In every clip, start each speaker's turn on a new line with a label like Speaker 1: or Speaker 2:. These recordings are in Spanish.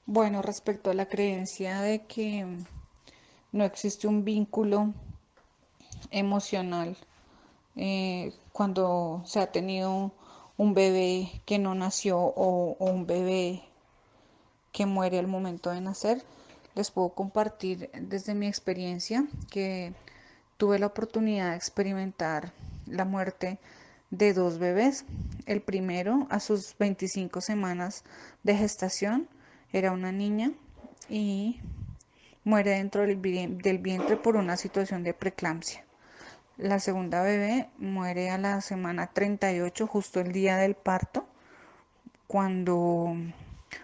Speaker 1: Bueno, respecto a la creencia de que no existe un vínculo emocional cuando se ha tenido un bebé que no nació o un bebé que muere al momento de nacer, les puedo compartir desde mi experiencia que tuve la oportunidad de experimentar la muerte de dos bebés. El primero, a sus 25 semanas de gestación, era una niña y muere dentro del vientre por una situación de preeclampsia. La segunda bebé muere a la semana 38, justo el día del parto, cuando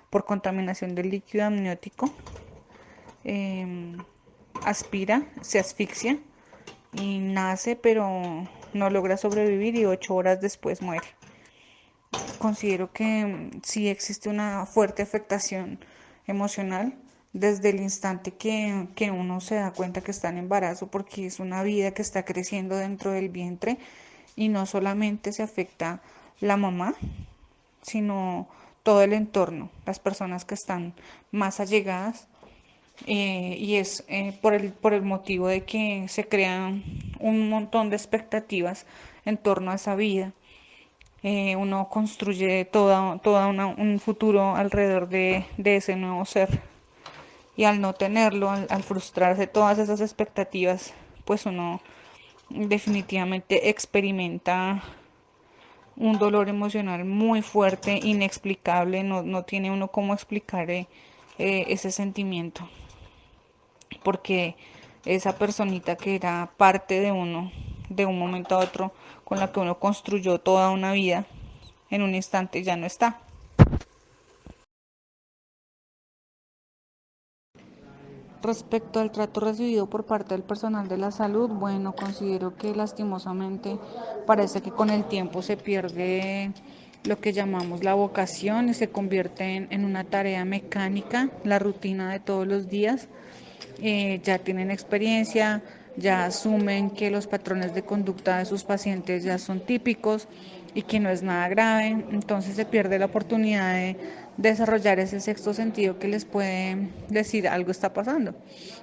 Speaker 1: por contaminación del líquido amniótico eh, aspira, se asfixia y nace, pero no logra sobrevivir y 8 horas después muere. Considero que sí existe una fuerte afectación emocional desde el instante que uno se da cuenta que está en embarazo, porque es una vida que está creciendo dentro del vientre y no solamente se afecta la mamá, sino todo el entorno, las personas que están más allegadas, y es por el motivo de que se crean un montón de expectativas en torno a esa vida. Uno construye un futuro alrededor de ese nuevo ser. Y al no tenerlo, al frustrarse todas esas expectativas, pues uno definitivamente experimenta un dolor emocional muy fuerte, inexplicable, no tiene uno cómo explicar ese sentimiento, porque esa personita que era parte de uno, de un momento a otro, con la que uno construyó toda una vida, en un instante ya no está. Respecto al trato recibido por parte del personal de la salud, bueno, considero que lastimosamente parece que con el tiempo se pierde lo que llamamos la vocación y se convierte en una tarea mecánica, la rutina de todos los días. Ya tienen experiencia, ya asumen que los patrones de conducta de sus pacientes ya son típicos y que no es nada grave, entonces se pierde la oportunidad de desarrollar ese sexto sentido que les puede decir algo está pasando,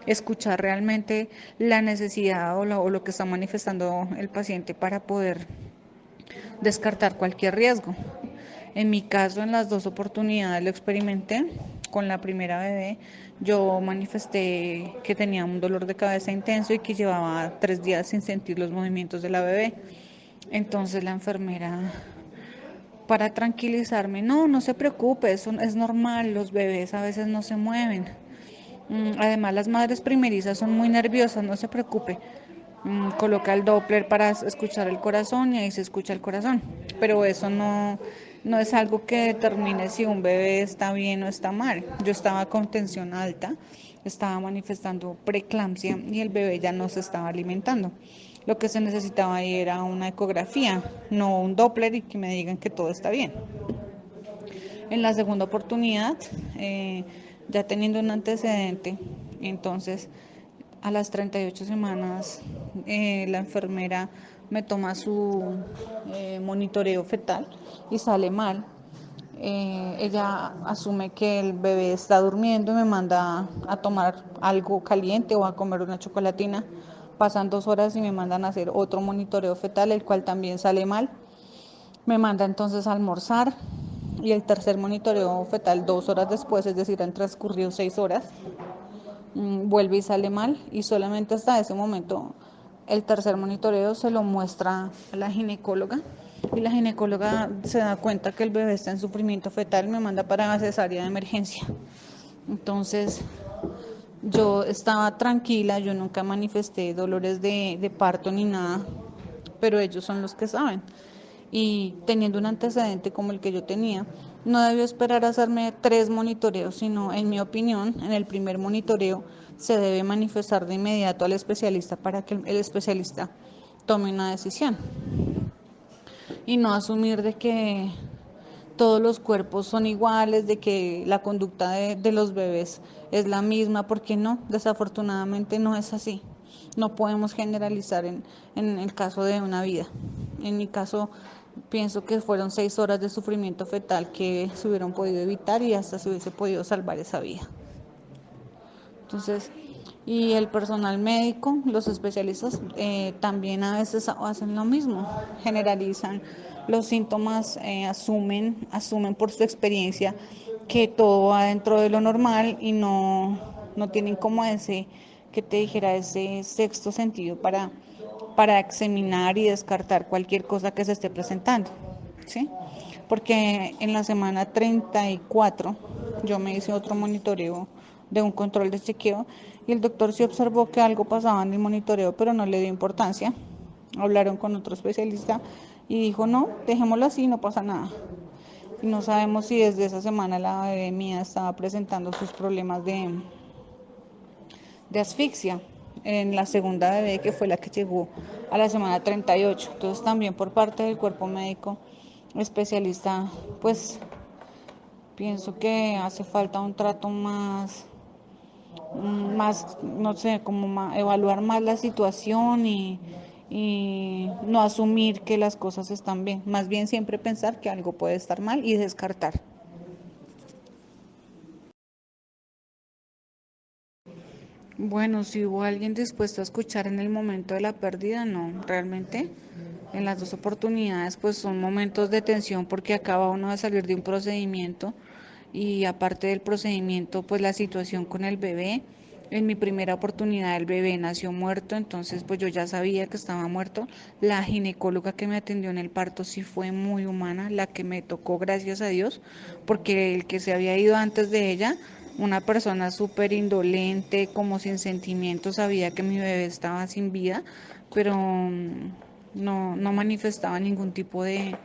Speaker 1: escuchar realmente la necesidad o lo que está manifestando el paciente para poder descartar cualquier riesgo. En mi caso, en las dos oportunidades lo experimenté. Con la primera bebé, yo manifesté que tenía un dolor de cabeza intenso y que llevaba 3 días sin sentir los movimientos de la bebé. Entonces la enfermera, para tranquilizarme, no se preocupe, eso es normal, los bebés a veces no se mueven. Además, las madres primerizas son muy nerviosas, no se preocupe. Coloca el Doppler para escuchar el corazón y ahí se escucha el corazón. Pero eso no es algo que determine si un bebé está bien o está mal. Yo estaba con tensión alta, estaba manifestando preeclampsia y el bebé ya no se estaba alimentando. Lo que se necesitaba ahí era una ecografía, no un Doppler y que me digan que todo está bien. En la segunda oportunidad, ya teniendo un antecedente, entonces a las 38 semanas la enfermera me toma su monitoreo fetal y sale mal. Ella asume que el bebé está durmiendo y me manda a tomar algo caliente o a comer una chocolatina. Pasan 2 horas y me mandan a hacer otro monitoreo fetal, el cual también sale mal. Me manda entonces a almorzar y el tercer monitoreo fetal 2 horas después, es decir, han transcurrido 6 horas, vuelve y sale mal y solamente hasta ese momento el tercer monitoreo se lo muestra a la ginecóloga y la ginecóloga se da cuenta que el bebé está en sufrimiento fetal y me manda para cesárea de emergencia. Entonces yo estaba tranquila, yo nunca manifesté dolores de parto ni nada, pero ellos son los que saben. Y teniendo un antecedente como el que yo tenía, no debió esperar a hacerme 3 monitoreos, sino, en mi opinión, en el primer monitoreo se debe manifestar de inmediato al especialista para que el especialista tome una decisión y no asumir de que todos los cuerpos son iguales, de que la conducta de los bebés es la misma, porque no, desafortunadamente no es así. No podemos generalizar en el caso de una vida. En mi caso Pienso que fueron 6 horas de sufrimiento fetal que se hubieran podido evitar y hasta se hubiese podido salvar esa vida. Entonces, y el personal médico, los especialistas también a veces hacen lo mismo, generalizan los síntomas, asumen por su experiencia que todo va dentro de lo normal y no tienen como ese, que te dijera, ese sexto sentido para examinar y descartar cualquier cosa que se esté presentando, ¿sí? Porque en la semana 34 yo me hice otro monitoreo de un control de chequeo y el doctor sí observó que algo pasaba en el monitoreo, pero no le dio importancia. Hablaron con otro especialista y dijo, no, dejémoslo así, no pasa nada. Y no sabemos si desde esa semana la bebé mía estaba presentando sus problemas de asfixia en la segunda bebé que fue la que llegó a la semana 38. Entonces también por parte del cuerpo médico especialista, pues pienso que hace falta un trato más, no sé, como evaluar más la situación y no asumir que las cosas están bien, más bien siempre pensar que algo puede estar mal y descartar. Bueno, si hubo alguien dispuesto a escuchar en el momento de la pérdida, no, realmente en las dos oportunidades pues son momentos de tensión porque acaba uno de salir de un procedimiento y aparte del procedimiento pues la situación con el bebé. En mi primera oportunidad el bebé nació muerto, entonces pues yo ya sabía que estaba muerto. La ginecóloga que me atendió en el parto sí fue muy humana, la que me tocó, gracias a Dios, porque el que se había ido antes de ella, una persona súper indolente, como sin sentimientos, sabía que mi bebé estaba sin vida, pero no manifestaba ningún tipo de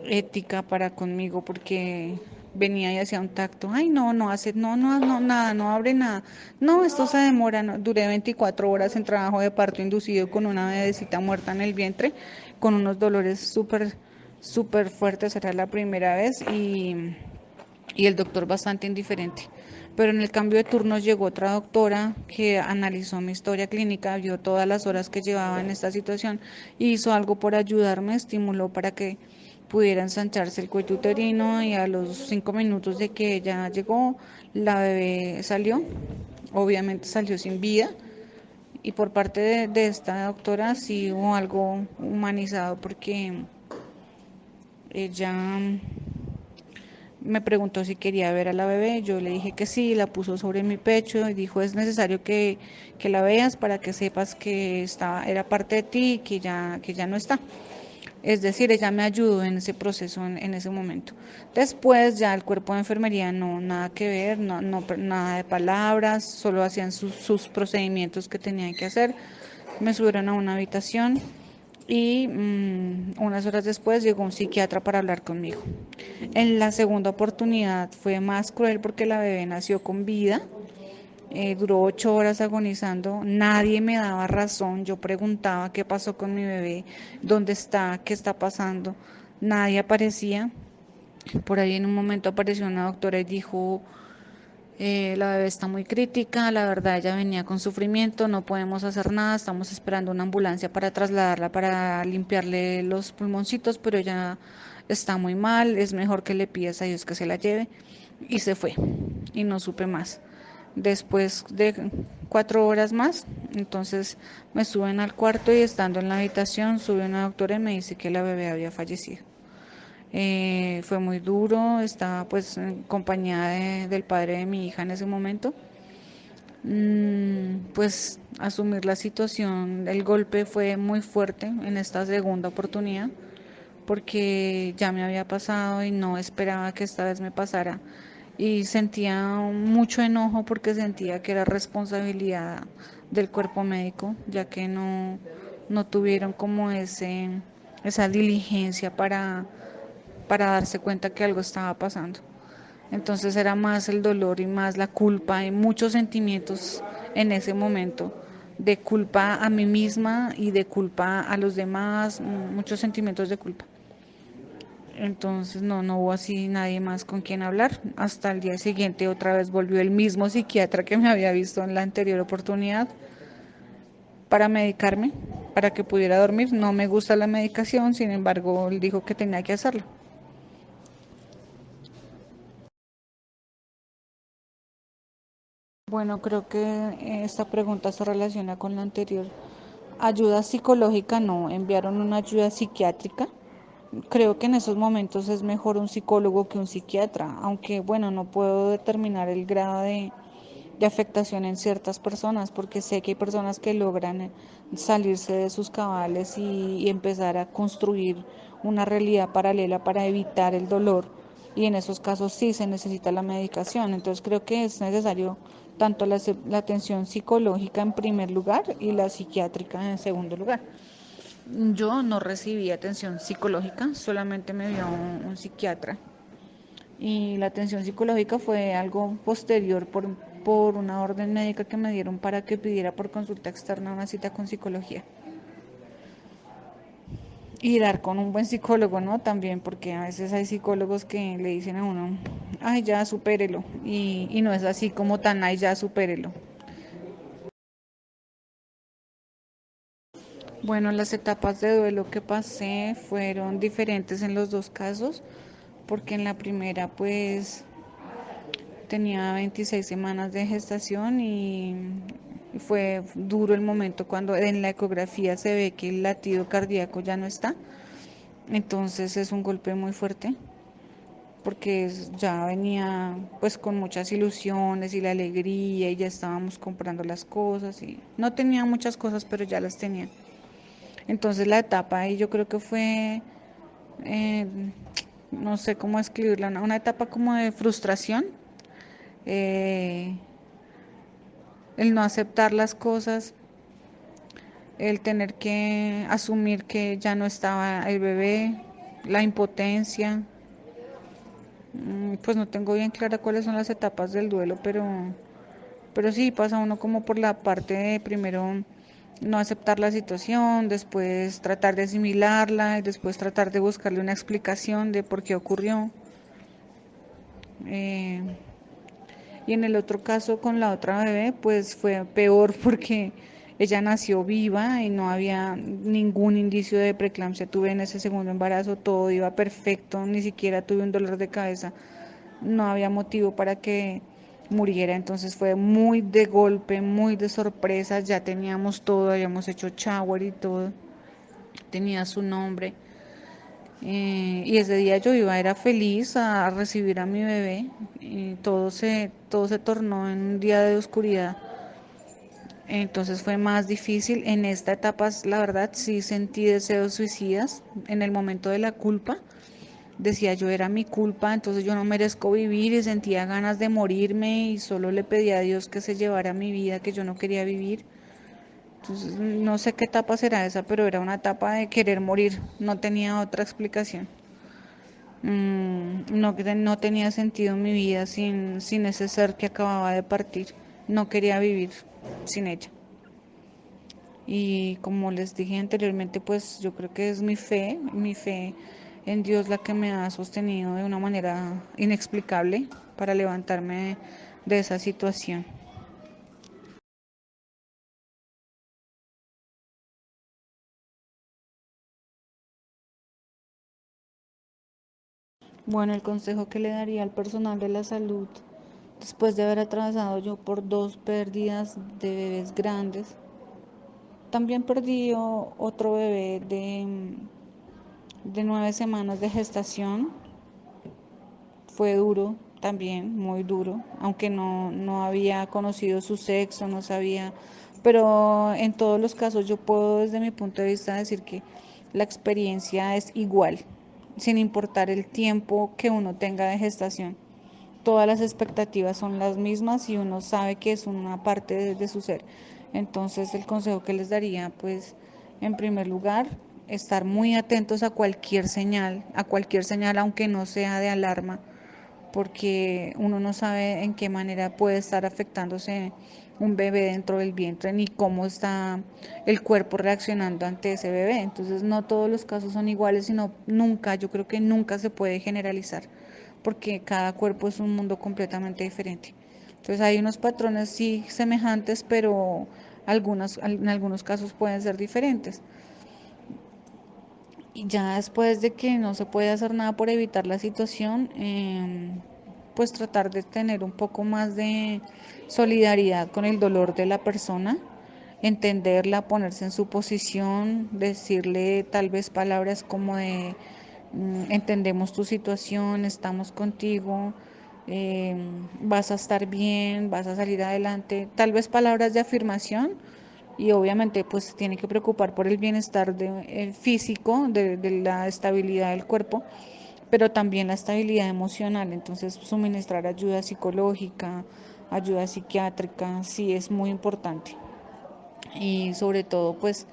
Speaker 1: ética para conmigo porque venía y hacía un tacto, ay no hace, no, nada, no abre nada, no, esto se demora, no. Duré 24 horas en trabajo de parto inducido con una bebecita muerta en el vientre, con unos dolores súper fuertes, era la primera vez y el doctor bastante indiferente. Pero en el cambio de turnos llegó otra doctora que analizó mi historia clínica, vio todas las horas que llevaba en esta situación y hizo algo por ayudarme, estimuló para que pudiera ensancharse el cuello uterino y a los 5 minutos de que ella llegó, la bebé salió, obviamente salió sin vida y por parte de esta doctora sí hubo algo humanizado porque ella me preguntó si quería ver a la bebé, yo le dije que sí, la puso sobre mi pecho y dijo es necesario que la veas para que sepas que era parte de ti y que ya no está. Es decir, ella me ayudó en ese proceso, en ese momento. Después ya el cuerpo de enfermería no, nada que ver, nada de palabras, solo hacían sus procedimientos que tenían que hacer. Me subieron a una habitación y unas horas después llegó un psiquiatra para hablar conmigo. En la segunda oportunidad fue más cruel porque la bebé nació con vida, duró 8 horas agonizando, nadie me daba razón, yo preguntaba qué pasó con mi bebé, dónde está, qué está pasando, nadie aparecía. Por ahí en un momento apareció una doctora y dijo, la bebé está muy crítica, la verdad ella venía con sufrimiento, no podemos hacer nada, estamos esperando una ambulancia para trasladarla, para limpiarle los pulmoncitos, pero ella está muy mal, es mejor que le pidas a Dios que se la lleve. Y se fue y no supe más. Después de 4 horas más, entonces me suben al cuarto y estando en la habitación sube una doctora y me dice que la bebé había fallecido. Fue muy duro, estaba pues en compañía del padre de mi hija en ese momento. Pues asumir la situación, el golpe fue muy fuerte en esta segunda oportunidad porque ya me había pasado y no esperaba que esta vez me pasara y sentía mucho enojo porque sentía que era responsabilidad del cuerpo médico, ya que no tuvieron como esa diligencia para darse cuenta que algo estaba pasando. Entonces era más el dolor y más la culpa y muchos sentimientos en ese momento, de culpa a mí misma y de culpa a los demás, muchos sentimientos de culpa. Entonces no hubo así nadie más con quien hablar. Hasta el día siguiente otra vez volvió el mismo psiquiatra que me había visto en la anterior oportunidad para medicarme. para que pudiera dormir. No me gusta la medicación, sin embargo, él dijo que tenía que hacerlo. Bueno, creo que esta pregunta se relaciona con la anterior. Ayuda psicológica no, enviaron una ayuda psiquiátrica. Creo que en esos momentos es mejor un psicólogo que un psiquiatra, aunque bueno, no puedo determinar el grado de afectación en ciertas personas, porque sé que hay personas que logran salirse de sus cabales y empezar a construir una realidad paralela para evitar el dolor, y en esos casos sí se necesita la medicación. Entonces creo que es necesario tanto la atención psicológica en primer lugar y la psiquiátrica en segundo lugar. Yo no recibí atención psicológica, solamente me vio un psiquiatra, y la atención psicológica fue algo posterior por una orden médica que me dieron para que pidiera por consulta externa una cita con psicología. Y dar con un buen psicólogo, ¿no? También, porque a veces hay psicólogos que le dicen a uno, ay, ya supérelo. Y no es así como tan, ay, ya supérelo. Bueno, las etapas de duelo que pasé fueron diferentes en los dos casos, porque en la primera, pues, tenía 26 semanas de gestación y fue duro el momento cuando en la ecografía se ve que el latido cardíaco ya no está. Entonces es un golpe muy fuerte porque ya venía pues con muchas ilusiones y la alegría y ya estábamos comprando las cosas y no tenía muchas cosas pero ya las tenía. Entonces la etapa ahí yo creo que fue, eh, no sé cómo escribirla, una etapa como de frustración, eh, el no aceptar las cosas, el tener que asumir que ya no estaba el bebé, la impotencia. Pues no tengo bien clara cuáles son las etapas del duelo, pero sí pasa uno como por la parte de primero no aceptar la situación, después tratar de asimilarla y después tratar de buscarle una explicación de por qué ocurrió. Eh, Y en el otro caso con la otra bebé, pues fue peor porque ella nació viva y no había ningún indicio de preeclampsia. Tuve en ese segundo embarazo, todo iba perfecto, ni siquiera tuve un dolor de cabeza. No había motivo para que muriera, entonces fue muy de golpe, muy de sorpresa. Ya teníamos todo, habíamos hecho shower y todo, tenía su nombre. Y ese día yo iba, era feliz a recibir a mi bebé. Y todo se tornó en un día de oscuridad. Entonces fue más difícil. En esta etapa, la verdad, sí sentí deseos suicidas. En el momento de la culpa, decía yo era mi culpa, entonces yo no merezco vivir y sentía ganas de morirme y solo le pedía a Dios que se llevara mi vida, que yo no quería vivir. Entonces no sé qué etapa será esa, pero era una etapa de querer morir. No tenía otra explicación. No, no tenía sentido mi vida sin ese ser que acababa de partir. No quería vivir sin ella. Y como les dije anteriormente, pues yo creo que es mi fe en Dios la que me ha sostenido de una manera inexplicable para levantarme de esa situación. Bueno, el consejo que le daría al personal de la salud, después de haber atravesado yo por dos pérdidas de bebés grandes, también perdí otro bebé de 9 semanas de gestación. Fue duro también, muy duro, aunque no había conocido su sexo, no sabía, pero en todos los casos yo puedo desde mi punto de vista decir que la experiencia es igual, sin importar el tiempo que uno tenga de gestación. Todas las expectativas son las mismas y uno sabe que es una parte de su ser. Entonces el consejo que les daría, pues, en primer lugar, estar muy atentos a cualquier señal, aunque no sea de alarma, porque uno no sabe en qué manera puede estar afectándose un bebé dentro del vientre ni cómo está el cuerpo reaccionando ante ese bebé. Entonces no todos los casos son iguales, sino nunca, yo creo que nunca se puede generalizar, porque cada cuerpo es un mundo completamente diferente. Entonces hay unos patrones sí semejantes, pero En algunos casos pueden ser diferentes. Y ya después de que no se puede hacer nada por evitar la situación, pues tratar de tener un poco más de solidaridad con el dolor de la persona, entenderla, ponerse en su posición, decirle tal vez palabras como de entendemos tu situación, estamos contigo, eh, vas a estar bien, vas a salir adelante, tal vez palabras de afirmación y obviamente pues tiene que preocupar por el bienestar físico, de la estabilidad del cuerpo, pero también la estabilidad emocional. Entonces suministrar ayuda psicológica, ayuda psiquiátrica, sí es muy importante. Y sobre todo pues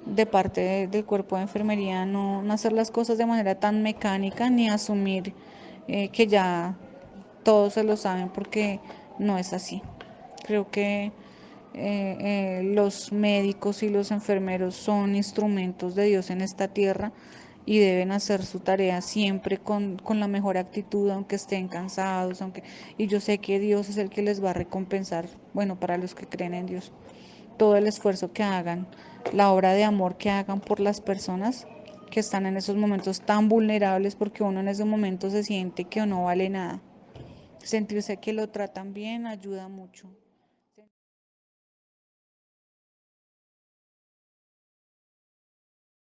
Speaker 1: de parte del cuerpo de enfermería no hacer las cosas de manera tan mecánica ni asumir que ya todos se lo saben porque no es así. Creo que los médicos y los enfermeros son instrumentos de Dios en esta tierra y deben hacer su tarea siempre con la mejor actitud, aunque estén cansados, y yo sé que Dios es el que les va a recompensar, bueno, para los que creen en Dios, todo el esfuerzo que hagan, la obra de amor que hagan por las personas que están en esos momentos tan vulnerables, porque uno en esos momentos se siente que no vale nada. Sentirse que lo tratan bien ayuda mucho.